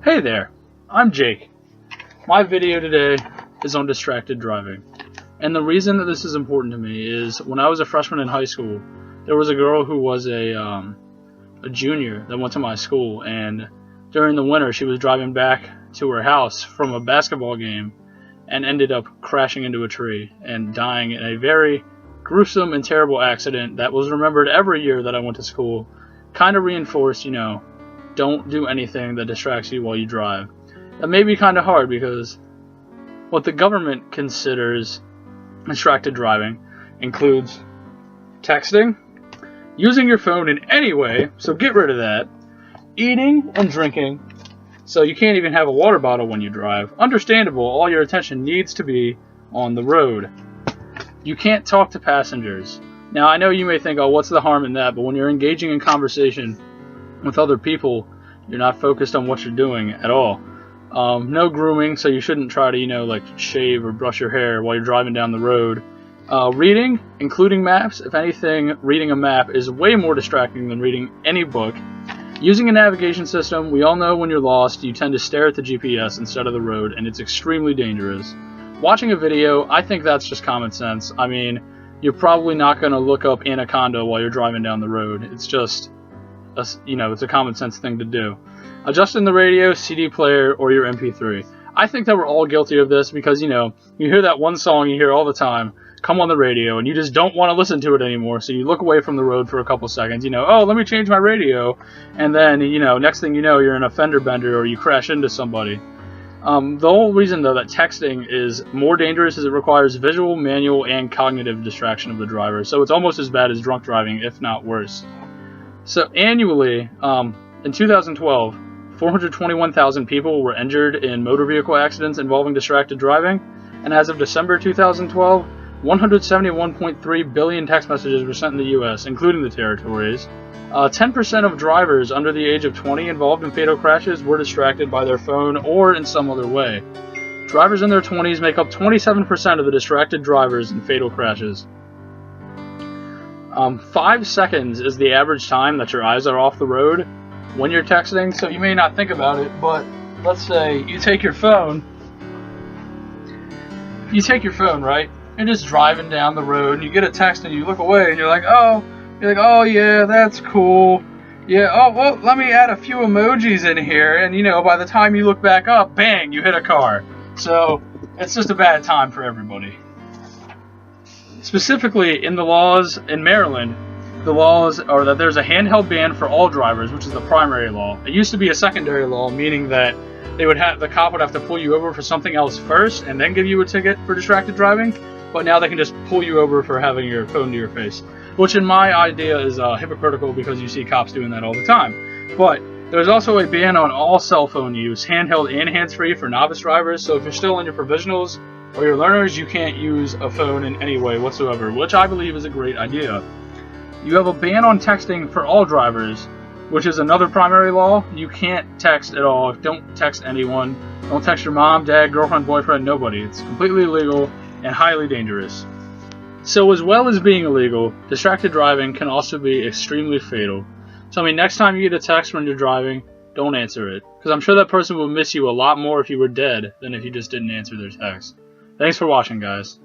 Hey there, I'm Jake. My video today is on distracted driving. And the reason that this is important to me is when I was a freshman in high school, there was a girl who was a junior that went to my school, and during the winter she was driving back to her house from a basketball game and ended up crashing into a tree and dying in a very gruesome and terrible accident that was remembered every year that I went to school. Kind of reinforced, don't do anything that distracts you while you drive. That may be kind of hard because what the government considers distracted driving includes texting, using your phone in any way, so get rid of that, eating and drinking, so you can't even have a water bottle when you drive. Understandable, all your attention needs to be on the road. You can't talk to passengers. Now, I know you may think, oh, what's the harm in that? But when you're engaging in conversation with other people, you're not focused on what you're doing at all. No grooming, so you shouldn't try to, shave or brush your hair while you're driving down the road. Reading, including maps, if anything, reading a map is way more distracting than reading any book. Using a navigation system, we all know when you're lost, you tend to stare at the GPS instead of the road, and it's extremely dangerous. Watching a video, I think that's just common sense. I mean, you're probably not going to look up Anaconda while you're driving down the road. It's just, it's a common sense thing to do. Adjusting the radio, CD player, or your MP3. I think that we're all guilty of this because, you hear that one song you hear all the time come on the radio and you just don't want to listen to it anymore, so you look away from the road for a couple seconds, oh, let me change my radio, and then, next thing you know, you're in a fender bender or you crash into somebody. The whole reason, though, that texting is more dangerous is it requires visual, manual, and cognitive distraction of the driver, so it's almost as bad as drunk driving, if not worse. So annually, in 2012, 421,000 people were injured in motor vehicle accidents involving distracted driving, and as of December 2012, 171.3 billion text messages were sent in the U.S., including the territories. 10% of drivers under the age of 20 involved in fatal crashes were distracted by their phone or in some other way. Drivers in their 20s make up 27% of the distracted drivers in fatal crashes. 5 seconds is the average time that your eyes are off the road when you're texting, so you may not think about it, but let's say you take your phone, right? You're just driving down the road and you get a text and you look away and you're like, oh yeah, that's cool. Yeah, oh, well, let me add a few emojis in here, and by the time you look back up, bang, you hit a car. So it's just a bad time for everybody. Specifically, in the laws in Maryland, the laws are that there's a handheld ban for all drivers, which is the primary law. It used to be a secondary law, meaning that the cop would have to pull you over for something else first and then give you a ticket for distracted driving, but now they can just pull you over for having your phone to your face, which in my idea is hypocritical because you see cops doing that all the time. But there's also a ban on all cell phone use, handheld and hands-free for novice drivers, so if you're still in your provisionals or your learners, you can't use a phone in any way whatsoever, which I believe is a great idea. You have a ban on texting for all drivers, which is another primary law. You can't text at all. Don't text anyone. Don't text your mom, dad, girlfriend, boyfriend, nobody. It's completely illegal and highly dangerous. So as well as being illegal, distracted driving can also be extremely fatal. So next time you get a text when you're driving, don't answer it, because I'm sure that person will miss you a lot more if you were dead than if you just didn't answer their text. Thanks for watching, guys.